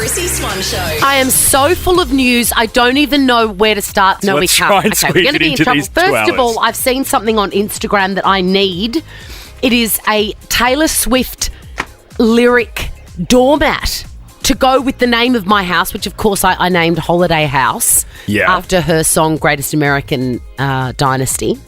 Chrissie Swan Show. I am so full of news, I don't even know where to start. No, let's we can't. try and Okay, we're squeeze going to it be in into trouble. these 2 First of all, hours. I've seen something on Instagram that I need. It is a Taylor Swift lyric doormat to go with the name of my house, which of course I named Holiday House after her song Greatest American Dynasty.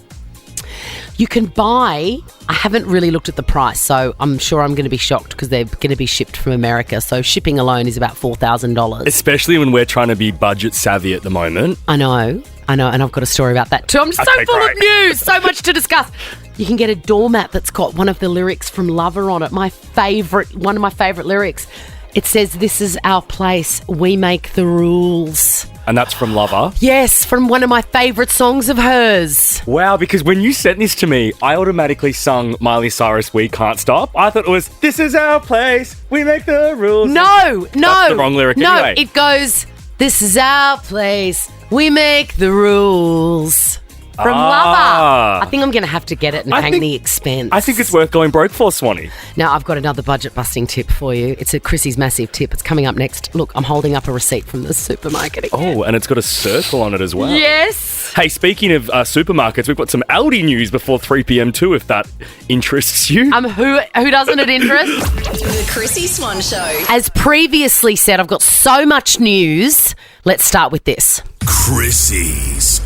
You can buy, I haven't really looked at the price, so I'm sure I'm going to be shocked because they're going to be shipped from America. So shipping alone is about $4,000. Especially when we're trying to be budget savvy at the moment. I know, and I've got a story about that too. I'm just so full of news, so much to discuss. You can get a doormat that's got one of the lyrics from Lover on it, one of my favourite lyrics. It says, "This is our place, we make the rules." And that's from Lover? Yes, from one of my favourite songs of hers. Wow, because when you sent this to me, I automatically sung Miley Cyrus, We Can't Stop. I thought it was, "This is our place, we make the rules." No. That's the wrong lyric anyway. No, it goes, "This is our place, we make the rules." From Lover. I think I'm going to have to get it and hang the expense. I think it's worth going broke for, Swanee. Now, I've got another budget-busting tip for you. It's a Chrissie's massive tip. It's coming up next. Look, I'm holding up a receipt from the supermarket again. Oh, and it's got a circle on it as well. Yes. Hey, speaking of supermarkets, we've got some Aldi news before 3 p.m. too, if that interests you. Who doesn't it interest? The Chrissie Swan Show. As previously said, I've got so much news. Let's start with this. Chrissie's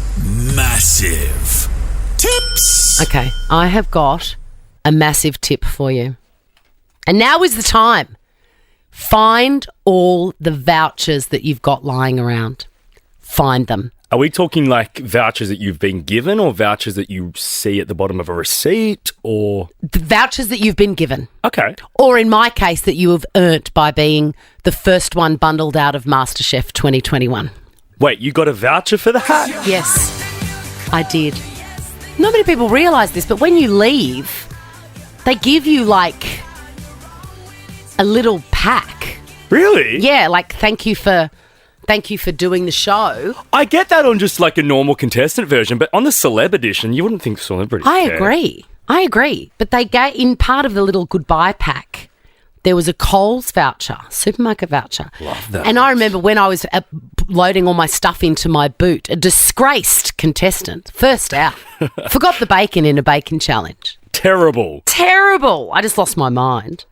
massive tips. Okay, I have got a massive tip for you. And now is the time. Find all the vouchers that you've got lying around. Find them. Are we talking like vouchers that you've been given or vouchers that you see at the bottom of a receipt or... The vouchers that you've been given. Okay. Or in my case, that you have earned by being the first one bundled out of MasterChef 2021. Wait, you got a voucher for that? Yes, I did. Not many people realise this, but when you leave, they give you like a little pack. Really? Yeah, like thank you for doing the show. I get that on just like a normal contestant version, but on the celeb edition, you wouldn't think celebrities care. I agree. But they gave, in part of the little goodbye pack, there was a Coles voucher, supermarket voucher. Love that. And I remember when I was loading all my stuff into my boot, a disgraced contestant, first out, forgot the bacon in a bacon challenge. Terrible. I just lost my mind.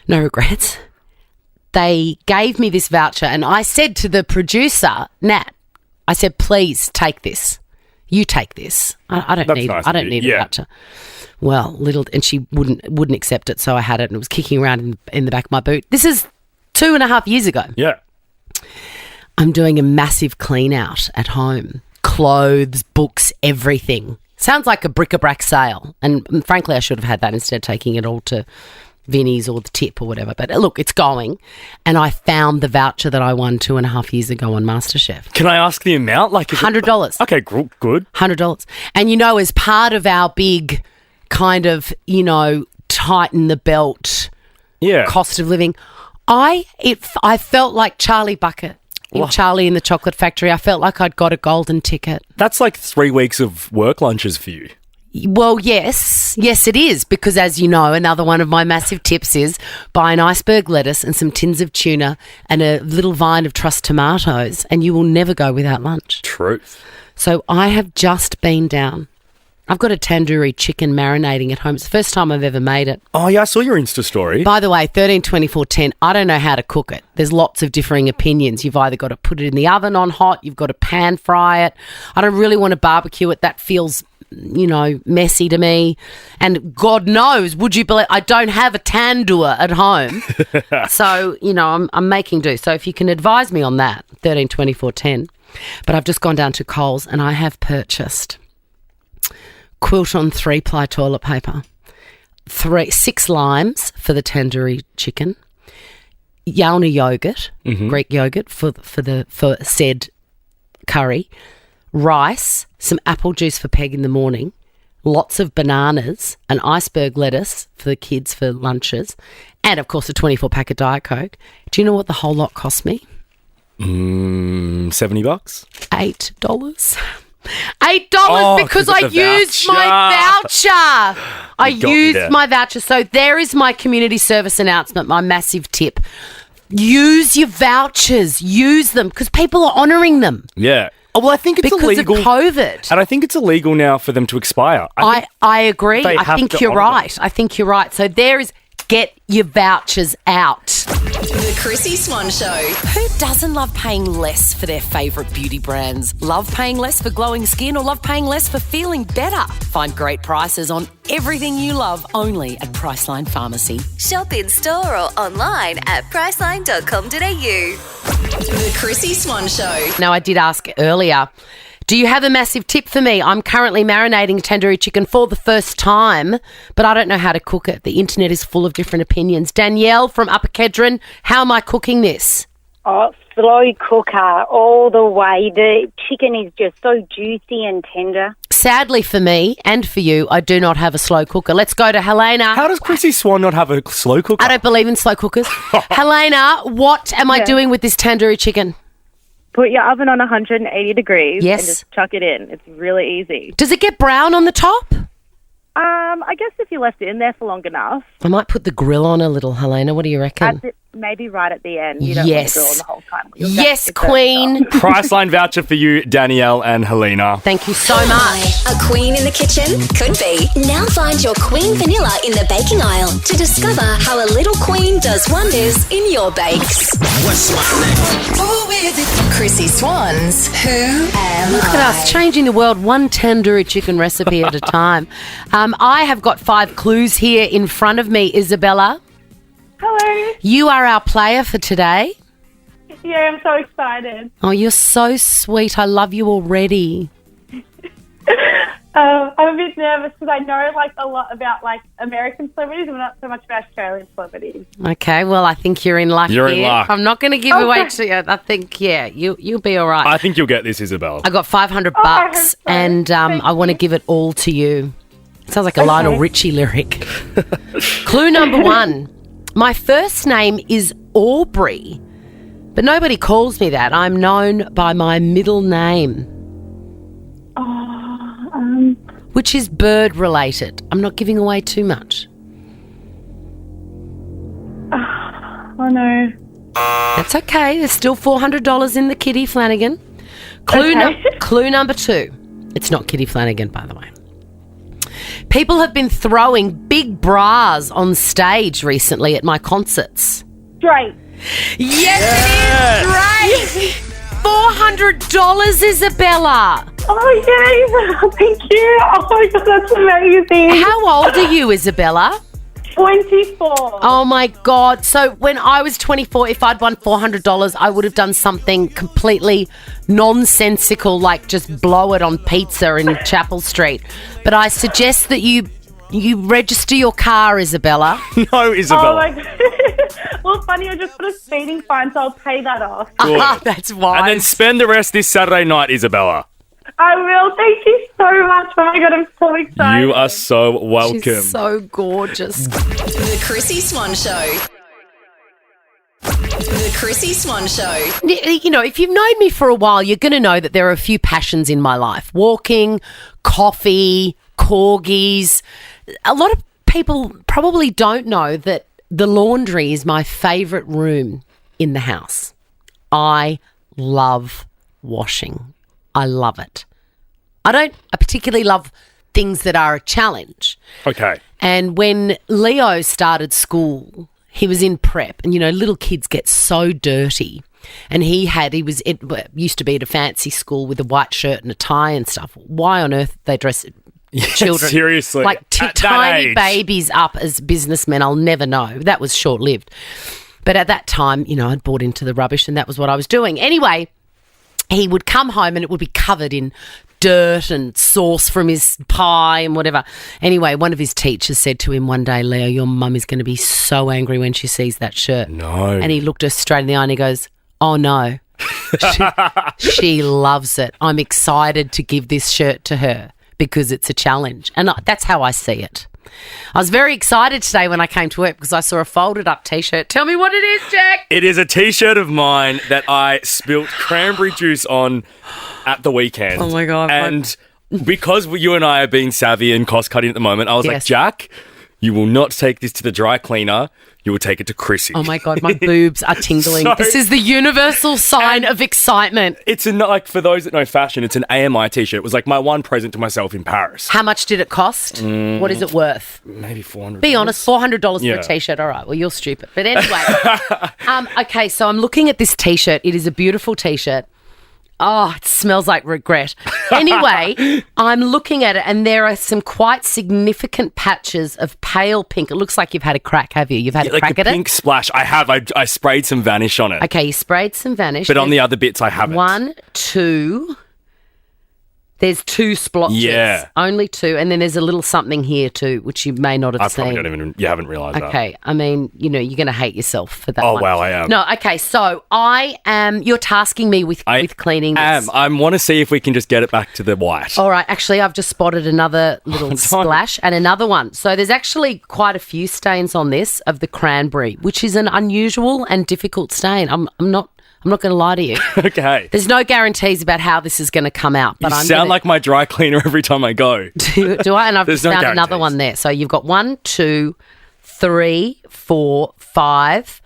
No regrets. They gave me this voucher and I said to the producer, Nat, I said, please take this. You take this. I don't need a voucher. Well, and she wouldn't accept it, so I had it and it was kicking around in the back of my boot. This is 2.5 years ago. Yeah. I'm doing a massive clean out at home. Clothes, books, everything. Sounds like a bric-a-brac sale. And frankly, I should have had that instead of taking it all to Vinnie's or the tip or whatever. But look, it's going. And I found the voucher that I won 2.5 years ago on MasterChef. Can I ask the amount? Like $100. Okay, good. $100. And, as part of our big kind of, tighten the belt cost of living, I felt like Charlie Bucket in Charlie in the Chocolate Factory. I felt like I'd got a golden ticket. That's like 3 weeks of work lunches for you. Well, yes, it is, because as you know, another one of my massive tips is buy an iceberg lettuce and some tins of tuna and a little vine of truss tomatoes and you will never go without lunch. Truth. So I have just been down. I've got a tandoori chicken marinating at home. It's the first time I've ever made it. Oh, yeah, I saw your Insta story. By the way, 132410, I don't know how to cook it. There's lots of differing opinions. You've either got to put it in the oven on hot, you've got to pan fry it. I don't really want to barbecue it. That feels, messy to me. And God knows, would you believe, I don't have a tandoor at home. So, I'm making do. So if you can advise me on that, 132410. But I've just gone down to Coles and I have purchased quilt on 3-ply toilet paper, 6 limes for the tandoori chicken, Yalna yogurt, Greek yogurt for said curry, rice, some apple juice for Peg in the morning, lots of bananas, an iceberg lettuce for the kids for lunches, and of course a 24-pack of Diet Coke. Do you know what the whole lot cost me? $70? $8. $8 because I used my voucher. I used my voucher. So there is my community service announcement, my massive tip. Use your vouchers. Use them because people are honouring them. Yeah. Well, I think it's because illegal. of COVID. And I think it's illegal now for them to expire. I agree. they I have think to you're honour right. I think you're right. So there is get your vouchers out. The Chrissie Swan Show. Who doesn't love paying less for their favourite beauty brands? Love paying less for glowing skin or love paying less for feeling better? Find great prices on everything you love only at Priceline Pharmacy. Shop in store or online at priceline.com.au. The Chrissie Swan Show. Now, I did ask earlier, do you have a massive tip for me? I'm currently marinating tandoori chicken for the first time, but I don't know how to cook it. The internet is full of different opinions. Danielle from Upper Kedron, how am I cooking this? Oh, slow cooker all the way. The chicken is just so juicy and tender. Sadly for me and for you, I do not have a slow cooker. Let's go to Helena. How does Chrissie Swan not have a slow cooker? I don't believe in slow cookers. Helena, what am I doing with this tandoori chicken? Put your oven on 180 degrees Yes. and just chuck it in. It's really easy. Does it get brown on the top? I guess if you left it in there for long enough, I might put the grill on a little, Helena. What do you reckon? maybe right at the end. You don't Yes. want to grill the whole time. Yes, Queen. Priceline voucher for you, Danielle and Helena. Thank you so much. A queen in the kitchen? Could be. Now find your queen vanilla in the baking aisle to discover how a little queen does wonders in your bakes. What's my name? Who is it? Chrissie Swan's Who Am Look I? at us, changing the world one tandoori chicken recipe at a time. I have got 5 clues here in front of me, Isabella. Hello. You are our player for today. Yeah, I'm so excited. Oh, you're so sweet. I love you already. I'm a bit nervous because I know a lot about American celebrities and not so much about Australian celebrities. Okay, well, I think you're in luck You're in here. luck. I'm not going to give away to you. I think, you'll be all right. I think you'll get this, Isabel. I got $500 I hope so. and I want to give it all to you. Sounds like a Lionel Richie lyric. Clue number 1. My first name is Aubrey, but nobody calls me that. I'm known by my middle name, which is bird related. I'm not giving away too much. Oh, no. That's okay. There's still $400 in the Kitty Flanagan. Clue number 2. It's not Kitty Flanagan, by the way. People have been throwing big bras on stage recently at my concerts. Drake. Yes, it is great. $400, Isabella. Oh, yay. Thank you. Oh, my God, that's amazing. How old are you, Isabella? 24. Oh, my God. So when I was 24, if I'd won $400, I would have done something completely nonsensical, like just blow it on pizza in Chapel Street. But I suggest that you register your car, Isabella. No, Oh, Isabel. my God. Well, funny, I just put a speeding fine, so I'll pay that off. That's wise. And then spend the rest this Saturday night, Isabella. I will. Thank you so much. Oh, my God, I'm so excited. You are so welcome. She's so gorgeous. The Chrissie Swan Show. The Chrissie Swan Show. You know, if you've known me for a while, you're going to know that there are a few passions in my life. Walking, coffee, corgis. A lot of people probably don't know that the laundry is my favourite room in the house. I love washing. I love it. I particularly love things that are a challenge. Okay. And when Leo started school, he was in prep, and little kids get so dirty. And it used to be at a fancy school with a white shirt and a tie and stuff. Why on earth they dress children seriously, like at that tiny age. babies up as businessmen? I'll never know. That was short lived. But at that time, I'd bought into the rubbish, and that was what I was doing. Anyway, he would come home and it would be covered in dirt and sauce from his pie and whatever. Anyway, one of his teachers said to him one day, Leo, your mum is going to be so angry when she sees that shirt. No. And he looked her straight in the eye and he goes, oh, no. She loves it. I'm excited to give this shirt to her because it's a challenge. And that's how I see it. I was very excited today when I came to work because I saw a folded up T-shirt. Tell me what it is, Jack. It is a T-shirt of mine that I spilt cranberry juice on at the weekend. Oh, my God. And because you and I are being savvy and cost-cutting at the moment, I was like, Yes. Jack, you will not take this to the dry cleaner. you will take it to Chrissie. Oh my God, my boobs are tingling. So- This is the universal sign of excitement. It's like, for those that know fashion, it's an AMI t-shirt. It was like my one present to myself in Paris. How much did it cost? What is it worth? Maybe $400. Be honest, $400 Yeah. for a t-shirt. All right, well, you're stupid. But anyway, okay, so I'm looking at this t-shirt. It is a beautiful t-shirt. Oh, it smells like regret. Anyway, I'm looking at it and there are some quite significant patches of pale pink. It looks like you've had a crack, have you? You've had a Like crack a at pink splash. I have. I sprayed some Vanish on it. it? Okay, you sprayed some Vanish. But on the other bits, I haven't. 1, 2. There's 2 splotches. Yeah. Only 2. And then there's a little something here too, which you may not have I seen. probably you haven't realised that. Okay, I mean, you're going to hate yourself for that Oh, one. wow, I am. No, okay, so you're tasking me with cleaning this. I want to see if we can just get it back to the white. All right, actually, I've just spotted another little splash and another one. So there's actually quite a few stains on this of the cranberry, which is an unusual and difficult stain. I'm not going to lie to you. Okay. There's no guarantees about how this is going to come out. But You I'm sound like my dry cleaner every time I go. do I? And I've There's just no found another guarantees. one there. So you've got 1, 2, 3, 4, 5,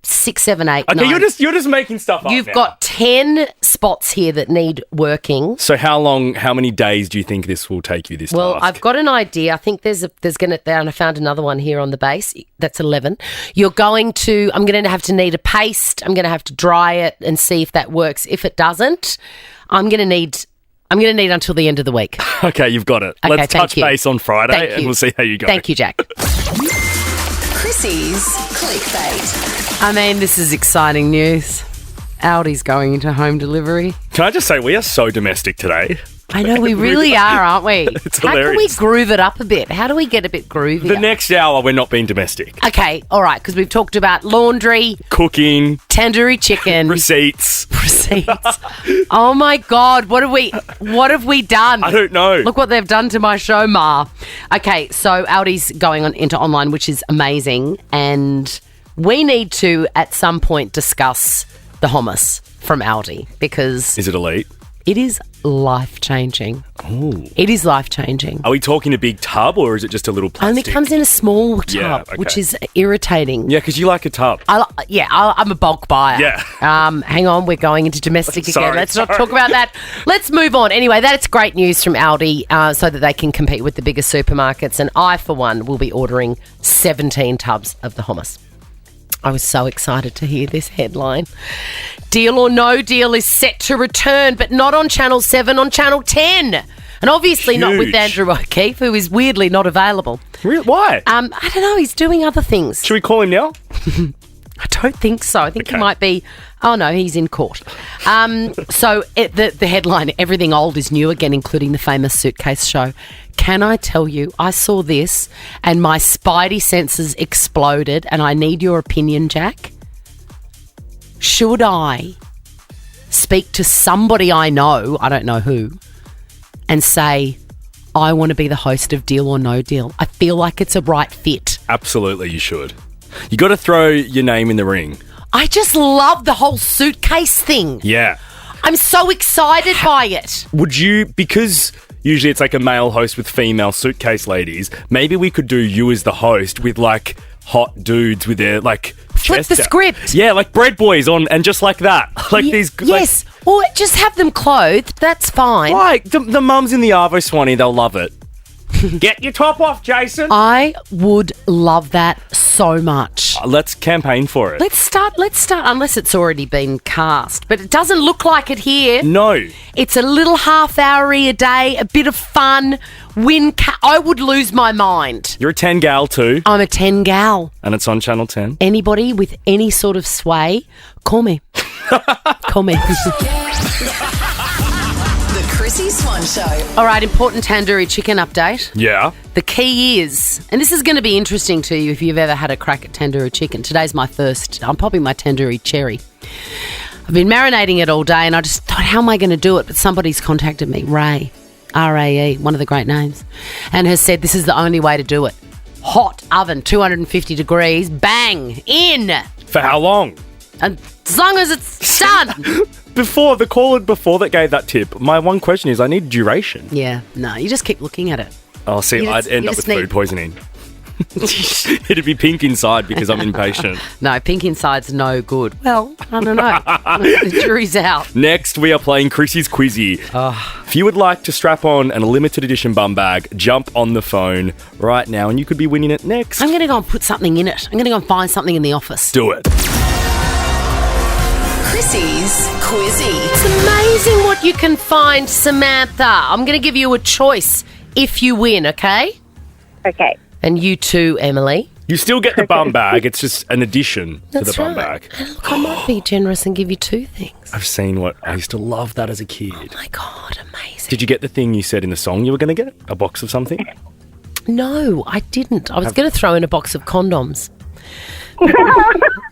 6, 7, 8, Okay, 9. you're just making stuff up You've now. got 10 spots here that need working. So how many days do you think this will take you this Well, task? I've got an idea. I think there's going to, and I found another one here on the base. That's 11. I'm going to have to need a paste. I'm going to have to dry it and see if that works. If it doesn't, I'm going to need until the end of the week. Okay, you've got it. Okay, Let's thank touch you. base on Friday Thank and you. we'll see how you go. Thank you, Jack. Chrissie's Clickbait. I mean, this is exciting news. Aldi's going into home delivery. Can I just say, we are so domestic today. I know, we really are, aren't we? It's How can we hilarious. groove it up a bit? How do we get a bit groovy? The next hour, we're not being domestic. Okay, all right, because we've talked about laundry, Cooking, tandoori chicken, receipts. receipts. Oh my God, what have we done? I don't know. Look what they've done to my show, Ma. Okay, so Aldi's going into online, which is amazing, and we need to at some point discuss the hummus from Aldi because Is it elite? it is life-changing. Ooh. It is life-changing. Are we talking a big tub or is it just a little plastic? Only comes in a small tub, Yeah, okay. which is irritating. Yeah, because you like a tub. I'm a bulk buyer. Yeah. Hang on, we're going into domestic again. Sorry, Let's not talk about that. Let's move on. Anyway, that's great news from Aldi so that they can compete with the bigger supermarkets. And I, for one, will be ordering 17 tubs of the hummus. I was so excited to hear this headline. Deal or No Deal is set to return, but not on Channel 7, on Channel 10. And obviously not with Huge. Andrew O'Keefe, who is weirdly not available. Really? Why? I don't know, he's doing other things. Should we call him now? I don't think so. I think he Okay. might be. Oh no, he's in court. So the headline: Everything old is new again, including the famous suitcase show. Can I tell you? I saw this and my spidey senses exploded. And I need your opinion, Jack. Should I speak to somebody I know? I don't know who, and say, I want to be the host of Deal or No Deal. I feel like it's a right fit. Absolutely, you should. You got to throw your name in the ring. I just love the whole suitcase thing. Yeah. I'm so excited by it. Would you, because usually it's like a male host with female suitcase ladies, maybe we could do you as the host with like hot dudes with their like Flip chest the out. script. Yeah, like bread boys on and just like that. Like these. Yes. Or just have them clothed. That's fine. Like the mums in the Arvo Swanee, they'll love it. Get your top off, Jason. I would love that so much. Let's campaign for it. Let's start, unless it's already been cast. But it doesn't look like it here. No. It's a little half-hour a day, a bit of fun. I would lose my mind. You're a 10 gal too, I'm a 10 gal. and it's on Channel 10. Anybody with any sort of sway, call me. Call me. The Chrissie Swan Show. All right, important tandoori chicken update. Yeah. The key is, and this is going to be interesting to you if you've ever had a crack at tandoori chicken. Today's my first. I'm popping my tandoori cherry. I've been marinating it all day and I just thought, how am I going to do it? But somebody's contacted me, Ray, R-A-E, one of the great names, and has said this is the only way to do it. Hot oven, 250 degrees, bang, in. For how long? And as long as it's done. Before the caller that gave that tip, my one question is I need duration. Yeah, no, you just keep looking at it. Oh, see, You I'd just- end you up with just need- food poisoning. It'd be pink inside because I'm impatient. No, pink inside's no good. Well, I don't know. The jury's out. Next, we are playing Chrissie's Quizzy. If you would like to strap on a limited edition bum bag, jump on the phone right now and you could be winning it next. I'm going to go and put something in it. I'm going to go and find something in the office. Do it. Chrissy's Quizzy. It's amazing what you can find, Samantha. I'm going to give you a choice if you win, okay? Okay. And you too, Emily. You still get the bum bag. It's just an addition to the bum bag. And look, I might be generous and give you two things. I've seen what I used to love that as a kid. Oh my God, amazing. Did you get the thing you said in the song you were going to get? A box of something? No, I didn't. I was going to throw in a box of condoms.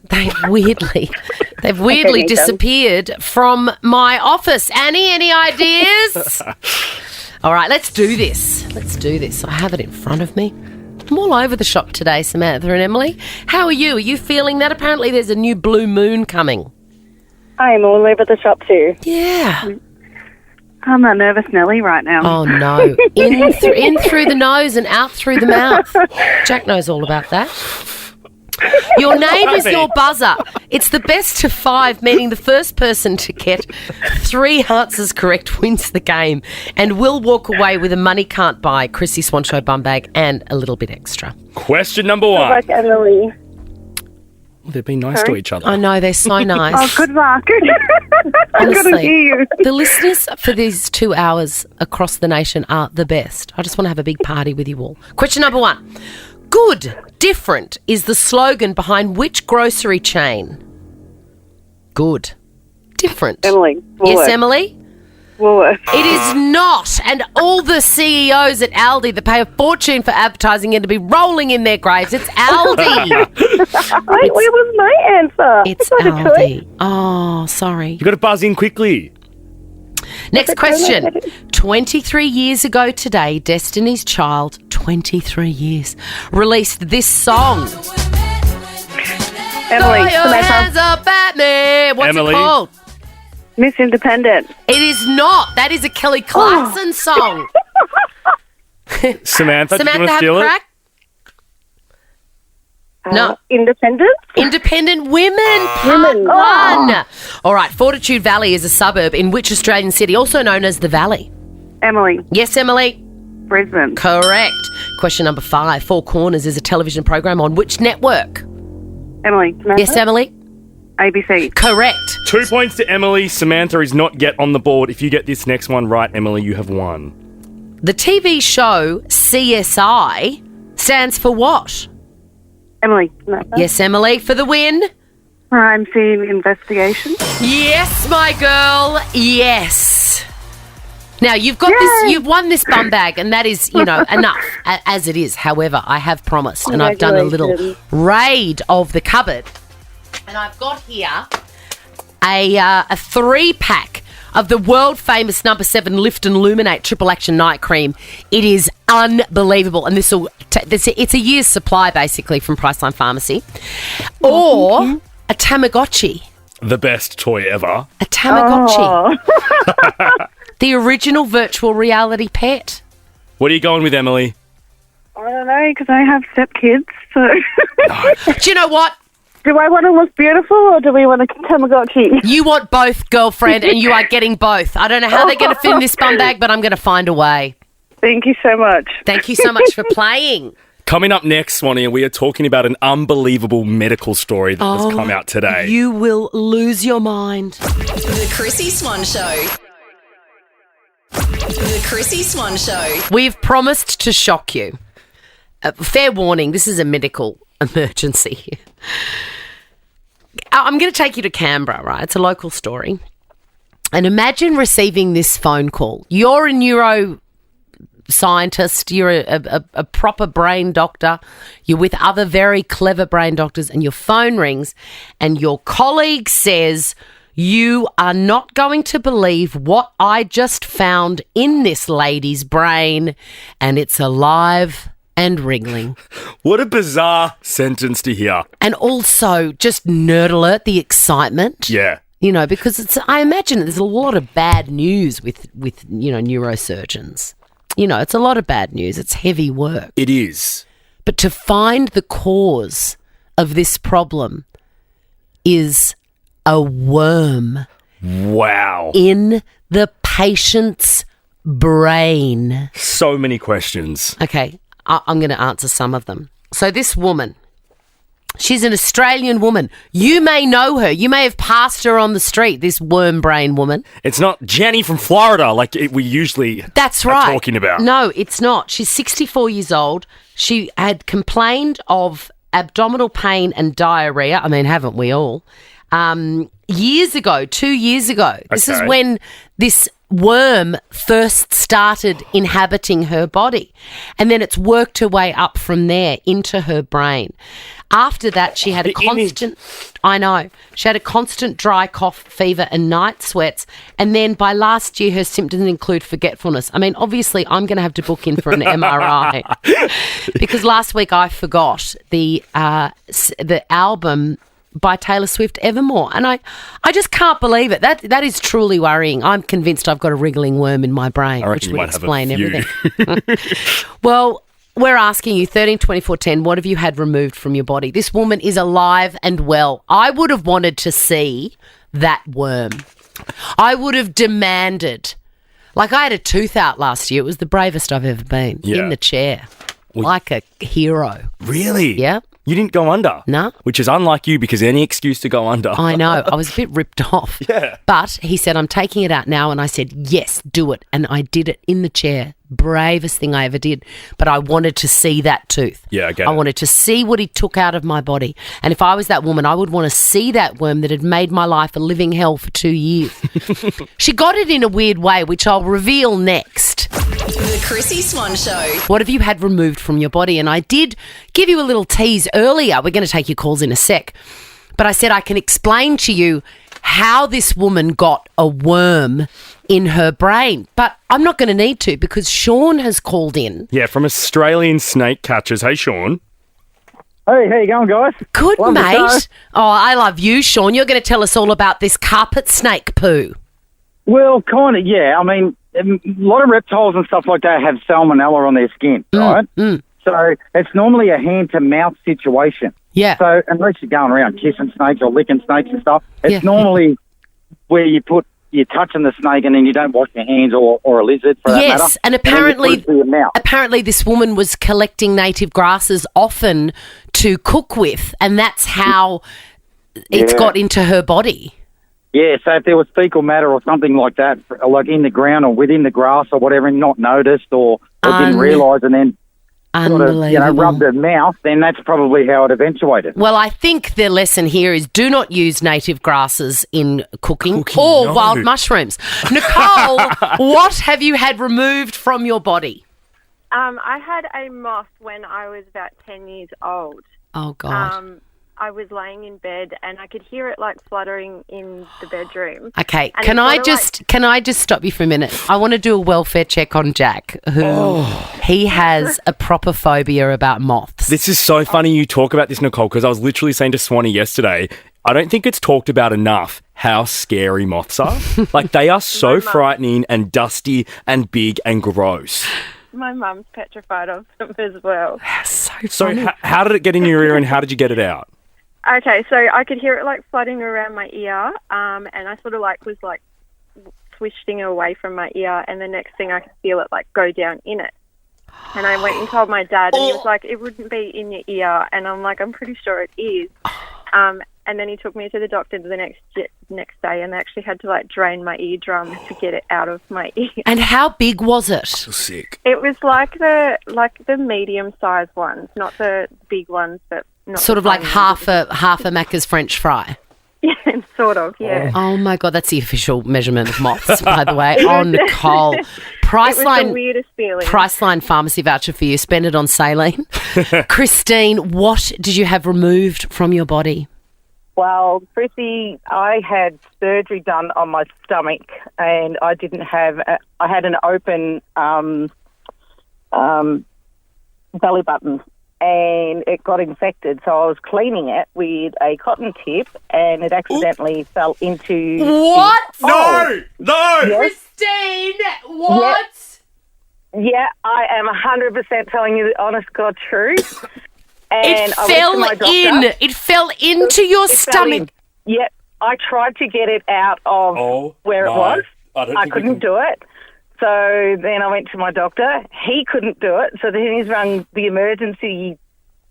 They've weirdly disappeared from my office. Annie, any ideas? All right, let's do this. I have it in front of me. I'm all over the shop today, Samantha and Emily. How are you? Are you feeling that? Apparently there's a new blue moon coming. I'm all over the shop too. Yeah. I'm a nervous Nelly right now. Oh, no. In through the nose and out through the mouth. Jack knows all about that. Your name is your buzzer. It's the best of 5, meaning the first person to get 3 answers correct wins the game and will walk away with a money can't buy Chrissie Swan Show bum bag and a little bit extra. Question number 1. Like Emily. They've been nice to each other. I know, they're so nice. Oh, good luck. I couldn't Honestly, hear you. the listeners for these 2 hours across the nation are the best. I just want to have a big party with you all. Question number 1. Good, different is the slogan behind which grocery chain? Good, different. Emily. Yes, Woolworths. Emily? Woolworths. It is not. And all the CEOs at Aldi that pay a fortune for advertising are to be rolling in their graves. It's Aldi. Where was my answer? It's not a choice. Aldi. Oh, sorry. You got to buzz in quickly. Next question. 23 years ago today, Destiny's Child, 23 years, released this song. Emily. Throw your Samantha. hands up at me. What's Emily. it called? Miss Independent. It is not. That is a Kelly Clarkson song. Samantha, do you want to have steal a it? crack? No. Independent. Independent Women, part 1. All right, Fortitude Valley is a suburb in which Australian city, also known as the Valley? Emily. Yes, Emily? Brisbane. Correct. Question number 5. Four Corners is a television program on which network? Emily. Samantha. Yes, Emily? ABC. Correct. 2 points to Emily. Samantha is not yet on the board. If you get this next one right, Emily, you have won. The TV show CSI stands for what? Emily. Samantha. Yes, Emily, for the win. Crime scene investigation. Yes, my girl. Yes. Now, you've got this, you've won this bum bag, and that is, enough as it is. However, I have promised, and I've done a little raid of the cupboard, and I've got here a 3-pack of the world-famous No. 7 Lift and Luminate Triple Action Night Cream. It is unbelievable, and it's a year's supply, basically, from Priceline Pharmacy. Or a Tamagotchi. The best toy ever. A Tamagotchi. The original virtual reality pet. What are you going with, Emily? I don't know, because I have stepkids, so... Do you know what? Do I want to look beautiful or do we want a Tamagotchi? You want both, girlfriend, and you are getting both. I don't know how they're going to fit in this bum bag, but I'm going to find a way. Thank you so much. Thank you so much for playing. Coming up next, Swanee, we are talking about an unbelievable medical story that has come out today. You will lose your mind. The Chrissie Swan Show. The Chrissie Swan Show. We've promised to shock you. Fair warning, this is a medical emergency. I'm going to take you to Canberra, right? It's a local story. And imagine receiving this phone call. You're a neuroscientist. You're a proper brain doctor. You're with other very clever brain doctors, and your phone rings and your colleague says, "You are not going to believe what I just found in this lady's brain, and it's alive and wriggling." What a bizarre sentence to hear. And also, just nerd alert, the excitement. Yeah. Because I imagine there's a lot of bad news with neurosurgeons. It's a lot of bad news. It's heavy work. It is. But to find the cause of this problem is a worm Wow. in the patient's brain. So many questions. Okay, I'm going to answer some of them. So this woman, she's an Australian woman. You may know her. You may have passed her on the street, this worm brain woman. It's not Jenny from Florida like we usually That's are right. talking about. No, it's not. She's 64 years old. She had complained of abdominal pain and diarrhea. I mean, haven't we all? Years ago, 2 years ago. This is Okay. when this worm first started inhabiting her body. And then it's worked her way up from there into her brain. After that, she had a constant... I know. She had a constant dry cough, fever and night sweats. And then by last year, her symptoms include forgetfulness. I mean, obviously, I'm going to have to book in for an MRI because last week I forgot the album by Taylor Swift, Evermore. And I just can't believe it. That is truly worrying. I'm convinced I've got a wriggling worm in my brain, which you would might have a explain few. everything. Well, we're asking you, 13 24 10, what have you had removed from your body? This woman is alive and well. I would have wanted to see that worm. I would have demanded. Like, I had a tooth out last year. It was the bravest I've ever been. Yeah. In the chair. Like a hero. Really? Yeah. You didn't go under? No. Which is unlike you because any excuse to go under. I know. I was a bit ripped off. Yeah. But he said, I'm taking it out now. And I said, yes, do it. And I did it in the chair. Bravest thing I ever did. But I wanted to see that tooth. Yeah, I get I it. wanted to see what he took out of my body. And if I was that woman, I would want to see that worm that had made my life a living hell for 2 years. She got it in a weird way, which I'll reveal next. The Chrissie Swan Show. What have you had removed from your body? And I did give you a little tease earlier. We're going to take your calls in a sec. But I said I can explain to you how this woman got a worm in her brain. But I'm not going to need to because Sean has called in. Yeah, from Australian snake catchers. Hey, Sean. Hey, how you going, guys? Good, Love the show. mate. Oh, I love you, Sean. You're going to tell us all about this carpet snake poo. Well, kind of, yeah. I mean, a lot of reptiles and stuff like that have salmonella on their skin, right? So it's normally a hand-to-mouth situation. Yeah. So unless you're going around kissing snakes or licking snakes and stuff, it's Yeah. normally where you're touching the snake and then you don't wash your hands or a lizard for that matter. Yes, and then you apparently, put it to your mouth. apparently this woman was collecting native grasses often to cook with, and that's how it's Yeah. got into her body. Yeah, so if there was fecal matter or something like that, like in the ground or within the grass or whatever, and not noticed or didn't realise and then sort of, Unbelievable. rubbed her mouth, then that's probably how it eventuated. Well, I think the lesson here is do not use native grasses in cooking Cooking, or no. wild mushrooms. Nicole, what have you had removed from your body? I had a moth when I was about 10 years old. Oh, God. I was laying in bed and I could hear it like fluttering in the bedroom. Okay, And can it I sorta just stop you for a minute? I want to do a welfare check on Jack, who he has a proper phobia about moths. This is so funny you talk about this, Nicole, because I was literally saying to Swanee yesterday, I don't think it's talked about enough how scary moths are. Like, they are so frightening and dusty and big and gross. My mum's petrified of them as well. So So funny. how did it get in your ear and how did you get it out? Okay, so I could hear it like flooding around my ear, and I sort of like was like twisting it away from my ear, and the next thing I could feel it like go down in it. And I went and told my dad, and he was like, "It wouldn't be in your ear," and I'm like, "I'm pretty sure it is." And then he took me to the doctor the next day, and they actually had to like drain my eardrum to get it out of my ear. And how big was it? Sick. It was like the medium-sized ones, not the big ones, but not Sort the of like tiny half a Macca's French fry. Yeah, sort of, yeah. Oh my God, that's the official measurement of moths, by the way. Oh, Nicole. It was the Priceline, weirdest feeling. Priceline pharmacy voucher for you. Spend it on saline. Christine, what did you have removed from your body? Well, Chrissy, I had surgery done on my stomach, and I didn't have. I had an open belly button, and it got infected. So I was cleaning it with a cotton tip, and it accidentally fell into. What? No! Yes. Christine, what? Yeah, I am 100% telling you the honest God truth. And It fell in. It fell into your stomach. Yep. I tried to get it out of where it was. I couldn't do it. So then I went to my doctor. He couldn't do it. So then he's rung the emergency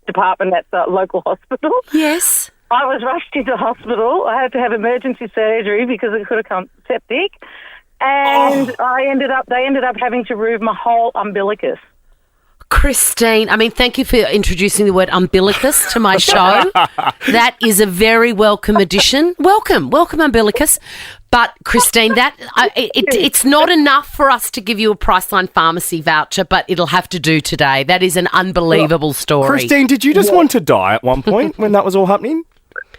department at the local hospital. Yes. I was rushed into hospital. I had to have emergency surgery because it could have come septic. And they ended up having to remove my whole umbilicus. Christine, I mean, thank you for introducing the word umbilicus to my show. That is a very welcome addition. Welcome, umbilicus. But Christine, it's not enough for us to give you a Priceline Pharmacy voucher, but it'll have to do today. That is an unbelievable story. Christine, did you just want to die at one point when that was all happening?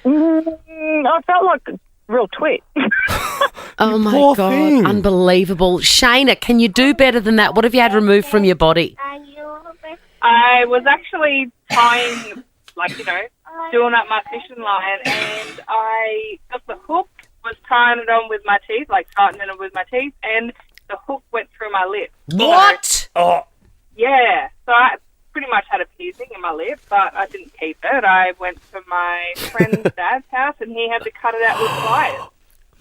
I felt like a real twit. Oh my poor God, thing. Unbelievable. Shayna, can you do better than that? What have you had removed from your body? I was actually tying, doing up my fishing line, and I got the hook, was tying it on with my teeth, tightening it with my teeth, and the hook went through my lip. What? Yeah, so I pretty much had a piercing in my lip, but I didn't keep it. I went to my friend's dad's house, and he had to cut it out with pliers.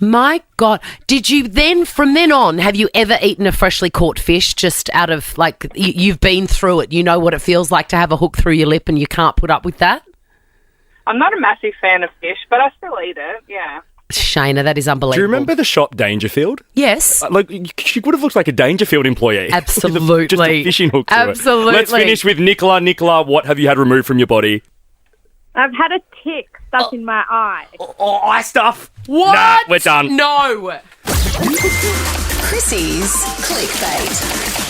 My God. Did you then, from then on, have you ever eaten a freshly caught fish just out of, you've been through it, you know what it feels like to have a hook through your lip and you can't put up with that? I'm not a massive fan of fish, but I still eat it, yeah. Shayna, that is unbelievable. Do you remember the shop Dangerfield? Yes. She would have looked like a Dangerfield employee. Absolutely. Just a fishing hook through Absolutely. it. Let's finish with Nicola. Nicola, what have you had removed from your body? I've had a tick stuck in my eye. Eye stuff. What? Nah, we're done. No. Chrissy's Clickbait.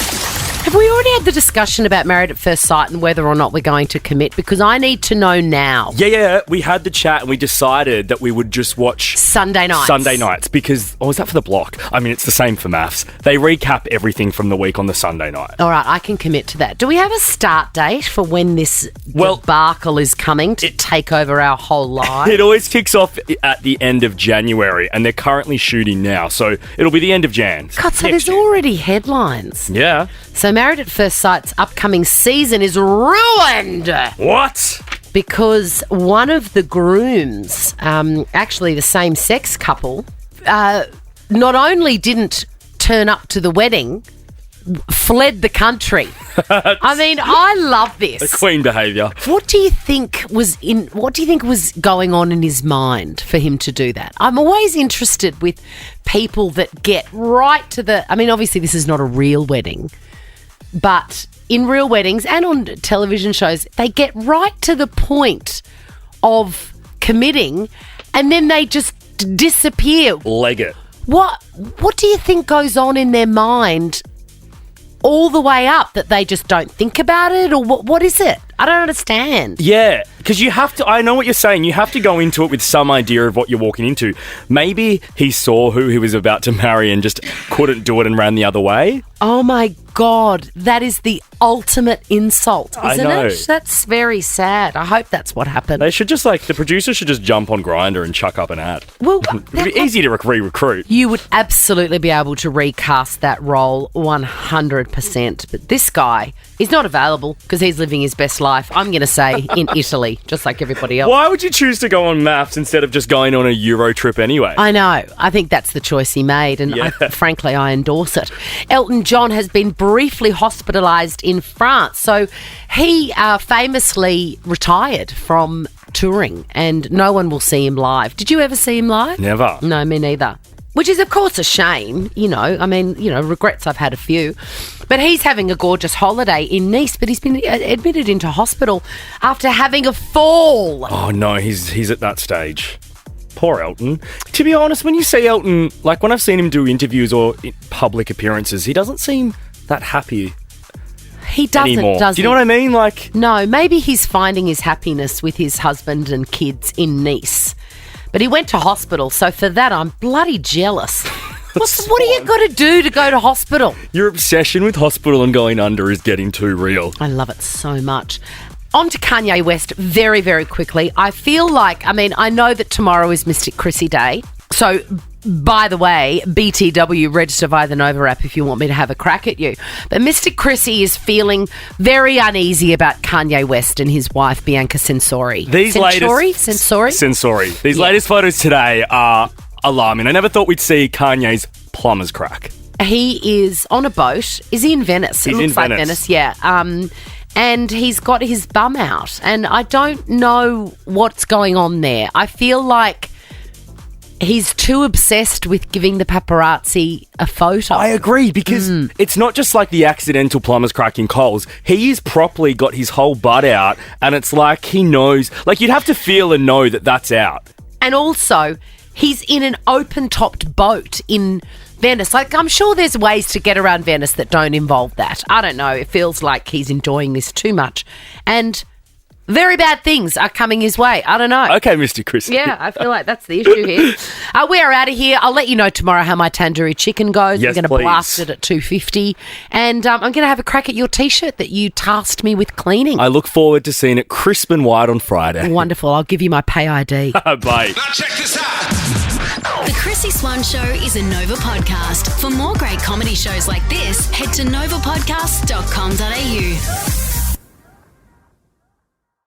Have we already had the discussion about Married at First Sight and whether or not we're going to commit? Because I need to know now. Yeah. We had the chat and we decided that we would just watch Sunday nights because, is that for the block? I mean, it's the same for maths. They recap everything from the week on the Sunday night. All right, I can commit to that. Do we have a start date for when this debacle is coming to take over our whole lives? It always kicks off at the end of January and they're currently shooting now. So it'll be the end of Jan. God, so there's already headlines. Yeah. So Married at First Sight's upcoming season is ruined. What? Because one of the grooms, actually the same-sex couple, not only didn't turn up to the wedding, fled the country. I mean, I love this. The Queen behaviour. What do you think was going on in his mind for him to do that? I'm always interested with people that get right to the... I mean, obviously this is not a real wedding, but in real weddings and on television shows, they get right to the point of committing and then they just disappear. Leg it. What do you think goes on in their mind all the way up, that they just don't think about it, or what is it? I don't understand. Yeah, because you have to, I know what you're saying, you have to go into it with some idea of what you're walking into. Maybe he saw who he was about to marry and just couldn't do it and ran the other way. Oh my God, that is the ultimate insult, isn't I know. it? That's very sad. I hope that's what happened. They should just the producer should just jump on Grindr and chuck up an ad. Well, it'd be easy to re-recruit. You would absolutely be able to recast that role 100%. But this guy is not available because he's living his best life, I'm going to say, in Italy, just like everybody else. Why would you choose to go on maths instead of just going on a Euro trip anyway? I know. I think that's the choice he made, and frankly, I endorse it. Elton John has been briefly hospitalised in France. So he famously retired from touring and no one will see him live. Did you ever see him live? Never. No, me neither. Which is, of course, a shame, regrets I've had a few. But he's having a gorgeous holiday in Nice, but he's been admitted into hospital after having a fall. Oh, no, he's at that stage. Poor Elton. To be honest, when you see Elton, when I've seen him do interviews or public appearances, he doesn't seem that happy. He doesn't, anymore. does Do you know what I mean? No, maybe he's finding his happiness with his husband and kids in Nice. But he went to hospital, so for that, I'm bloody jealous. What do you got to do to go to hospital? Your obsession with hospital and going under is getting too real. I love it so much. On to Kanye West very, very quickly. I feel I know that tomorrow is Mystic Chrissy Day. So By the way, BTW, register via the Nova app if you want me to have a crack at you. But Mr. Chrissie is feeling very uneasy about Kanye West and his wife, Bianca Censori. Censori. These latest photos today are alarming. I never thought we'd see Kanye's plumber's crack. He is on a boat. Is he in Venice? He's it looks in like Venice. Yeah. And he's got his bum out. And I don't know what's going on there. I feel like he's too obsessed with giving the paparazzi a photo. I agree, because it's not just like the accidental plumber's crack in Coles. He's properly got his whole butt out, and it's like he knows. Like, you'd have to feel and know that that's out. And also, he's in an open-topped boat in Venice. Like, I'm sure there's ways to get around Venice that don't involve that. I don't know. It feels like he's enjoying this too much. And very bad things are coming his way. I don't know. Okay, Mr. Chrissie. Yeah, I feel like that's the issue here. We're out of here. I'll let you know tomorrow how my tandoori chicken goes. Yes, I'm going to please. blast it at 2:50. And I'm going to have a crack at your T-shirt that you tasked me with cleaning. I look forward to seeing it crisp and white on Friday. Wonderful. I'll give you my pay ID. Bye. Now check this out. The Chrissie Swan Show is a Nova podcast. For more great comedy shows like this, head to novapodcast.com.au.